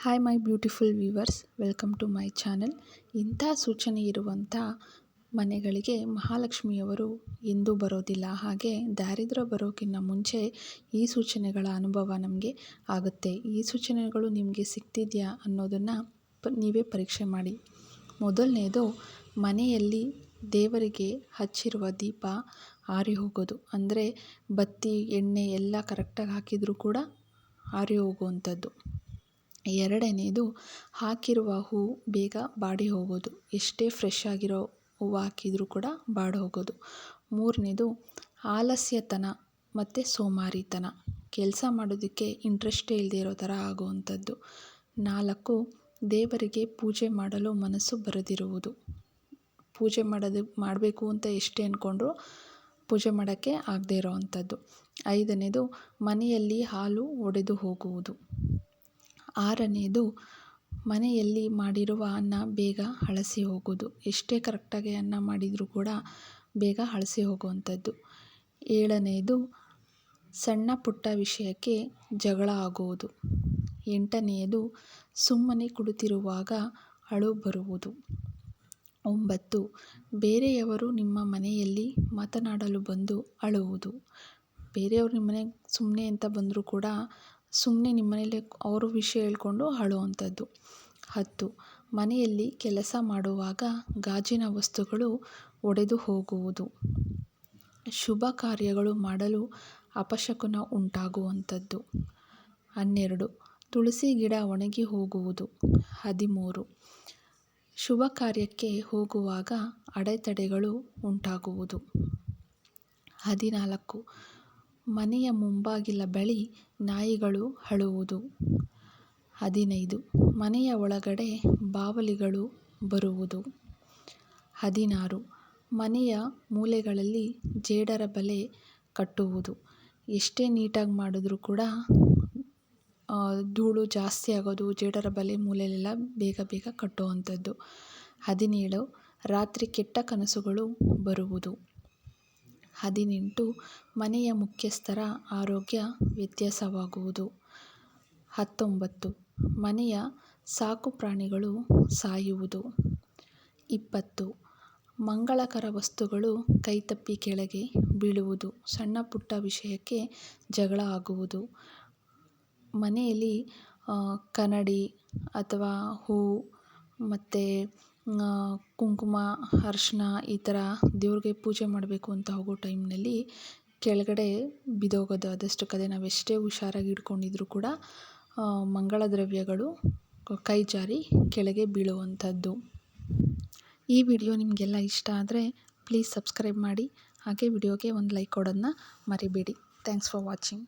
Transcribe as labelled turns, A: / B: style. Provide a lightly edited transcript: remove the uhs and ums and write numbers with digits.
A: Hi my beautiful viewers, welcome to my channel. ಇಂಥ ಸೂಚನೆ ಇರುವಂಥ ಮನೆಗಳಿಗೆ ಮಹಾಲಕ್ಷ್ಮಿಯವರು ಎಂದೂ ಬರೋದಿಲ್ಲ. ಹಾಗೆ ದಾರಿದ್ರ್ಯ ಬರೋಕ್ಕಿಂತ ಮುಂಚೆ ಈ ಸೂಚನೆಗಳ ಅನುಭವ ನಮಗೆ ಆಗುತ್ತೆ. ಈ ಸೂಚನೆಗಳು ನಿಮಗೆ ಸಿಗ್ತಿದೆಯಾ ಅನ್ನೋದನ್ನು ನೀವೇ ಪರೀಕ್ಷೆ ಮಾಡಿ. ಮೊದಲನೇದು, ಮನೆಯಲ್ಲಿ ದೇವರಿಗೆ ಹಚ್ಚಿರುವ ದೀಪ ಆರಿ ಹೋಗೋದು. ಅಂದರೆ ಬತ್ತಿ ಎಣ್ಣೆ ಎಲ್ಲ ಕರೆಕ್ಟಾಗಿ ಹಾಕಿದರೂ ಕೂಡ ಆರಿ ಹೋಗುವಂಥದ್ದು. ಎರಡನೇದು, ಹಾಕಿರುವ ಹೂವು ಬೇಗ ಬಾಡಿ ಹೋಗೋದು. ಎಷ್ಟೇ ಫ್ರೆಶ್ ಆಗಿರೋ ಹೂವು ಹಾಕಿದರೂ ಕೂಡ ಬಾಡಿ ಹೋಗೋದು. ಮೂರನೇದು, ಆಲಸ್ಯತನ ಮತ್ತು ಸೋಮಾರಿತನ, ಕೆಲಸ ಮಾಡೋದಕ್ಕೆ ಇಂಟ್ರೆಸ್ಟೇ ಇಲ್ಲದೆ ಇರೋ ಥರ ಆಗುವಂಥದ್ದು. 4, ದೇವರಿಗೆ ಪೂಜೆ ಮಾಡಲು ಮನಸ್ಸು ಬರದಿರುವುದು. ಪೂಜೆ ಮಾಡಬೇಕು ಅಂತ ಎಷ್ಟೇ ಅಂದ್ಕೊಂಡ್ರೂ ಪೂಜೆ ಮಾಡೋಕ್ಕೆ ಆಗದೇ ಇರೋವಂಥದ್ದು. 5ನೇದು, ಮನೆಯಲ್ಲಿ ಹಾಲು ಒಡೆದು ಹೋಗುವುದು. 6ನೇದು, ಮನೆಯಲ್ಲಿ ಮಾಡಿರುವ ಅನ್ನ ಬೇಗ ಹಳಸಿ ಹೋಗೋದು. ಎಷ್ಟೇ ಕರೆಕ್ಟಾಗಿ ಅನ್ನ ಮಾಡಿದರೂ ಕೂಡ ಬೇಗ ಹಳಸಿ ಹೋಗುವಂಥದ್ದು. 7ನೇದು, ಸಣ್ಣ ಪುಟ್ಟ ವಿಷಯಕ್ಕೆ ಜಗಳ ಆಗುವುದು. 8ನೇದು, ಸುಮ್ಮನೆ ಕುಳಿತಿರುವಾಗ ಅಳು ಬರುವುದು. 9, ಬೇರೆಯವರು ನಿಮ್ಮ ಮನೆಯಲ್ಲಿ ಮಾತನಾಡಲು ಬಂದು ಅಳುವುದು. ಬೇರೆಯವರು ನಿಮ್ಮ ಮನೆಗೆ ಸುಮ್ಮನೆ ಅಂತ ಬಂದರೂ ಕೂಡ ಸುಮ್ಮನೆ ನಿಮ್ಮ ಮನೇಲಿ ಅವರು ವಿಷಯ ಹೇಳ್ಕೊಂಡು ಅಳುವಂಥದ್ದು. 10, ಮನೆಯಲ್ಲಿ ಕೆಲಸ ಮಾಡುವಾಗ ಗಾಜಿನ ವಸ್ತುಗಳು ಒಡೆದು ಹೋಗುವುದು. ಶುಭ ಕಾರ್ಯಗಳು ಮಾಡಲು ಅಪಶಕುನ ಉಂಟಾಗುವಂಥದ್ದು. 12, ತುಳಸಿ ಗಿಡ ಒಣಗಿ ಹೋಗುವುದು. 13, ಶುಭ ಕಾರ್ಯಕ್ಕೆ ಹೋಗುವಾಗ ಅಡೆತಡೆಗಳು ಉಂಟಾಗುವುದು. 14, ಮನೆಯ ಮುಂಬಾಗಿಲ ಬಳಿ ನಾಯಿಗಳು ಅಳುವುದು. 15, ಮನೆಯ ಒಳಗಡೆ ಬಾವಲಿಗಳು ಬರುವುದು. 16, ಮನೆಯ ಮೂಲೆಗಳಲ್ಲಿ ಜೇಡರ ಬಲೆ ಕಟ್ಟುವುದು. ಎಷ್ಟೇ ನೀಟಾಗಿ ಮಾಡಿದ್ರೂ ಕೂಡ ಧೂಳು ಜಾಸ್ತಿ ಆಗೋದು, ಜೇಡರ ಬಲೆ ಮೂಲೆಯಲ್ಲೆಲ್ಲ ಬೇಗ ಬೇಗ ಕಟ್ಟುವಂಥದ್ದು. 17, ರಾತ್ರಿ ಕೆಟ್ಟ ಕನಸುಗಳು ಬರುವುದು. 18, ಮನೆಯ ಮುಖ್ಯಸ್ಥರ ಆರೋಗ್ಯ ವ್ಯತ್ಯಾಸವಾಗುವುದು. 19, ಮನೆಯ ಸಾಕು ಪ್ರಾಣಿಗಳು ಸಾಯುವುದು. 20, ಮಂಗಳಕರ ವಸ್ತುಗಳು ಕೈತಪ್ಪಿ ಕೆಳಗೆ ಬೀಳುವುದು. ಸಣ್ಣ ಪುಟ್ಟ ವಿಷಯಕ್ಕೆ ಜಗಳ ಆಗುವುದು. ಮನೆಯಲ್ಲಿ ಕನ್ನಡಿ ಅಥವಾ ಹೂವು ಮತ್ತು ಕುಂಕುಮ, ಅರಿಶಿನ ಈ ಥರ ದೇವ್ರಿಗೆ ಪೂಜೆ ಮಾಡಬೇಕು ಅಂತ ಹೋಗೋ ಟೈಮ್ನಲ್ಲಿ ಕೆಳಗಡೆ ಬಿದ್ದೋಗೋದು. ಅದಷ್ಟಕ್ಕದೇ ನಾವು ಎಷ್ಟೇ ಹುಷಾರಾಗಿ ಇಟ್ಕೊಂಡಿದ್ರೂ ಕೂಡ ಮಂಗಳ ದ್ರವ್ಯಗಳು ಕೈ ಜಾರಿ ಕೆಳಗೆ ಬೀಳುವಂಥದ್ದು. ಈ ವಿಡಿಯೋ ನಿಮಗೆಲ್ಲ ಇಷ್ಟ ಆದರೆ ಪ್ಲೀಸ್ ಸಬ್ಸ್ಕ್ರೈಬ್ ಮಾಡಿ. ಹಾಗೆ ವಿಡಿಯೋಗೆ ಒಂದು ಲೈಕ್ ಕೊಡೋದನ್ನ ಮರಿಬೇಡಿ. Thanks for watching.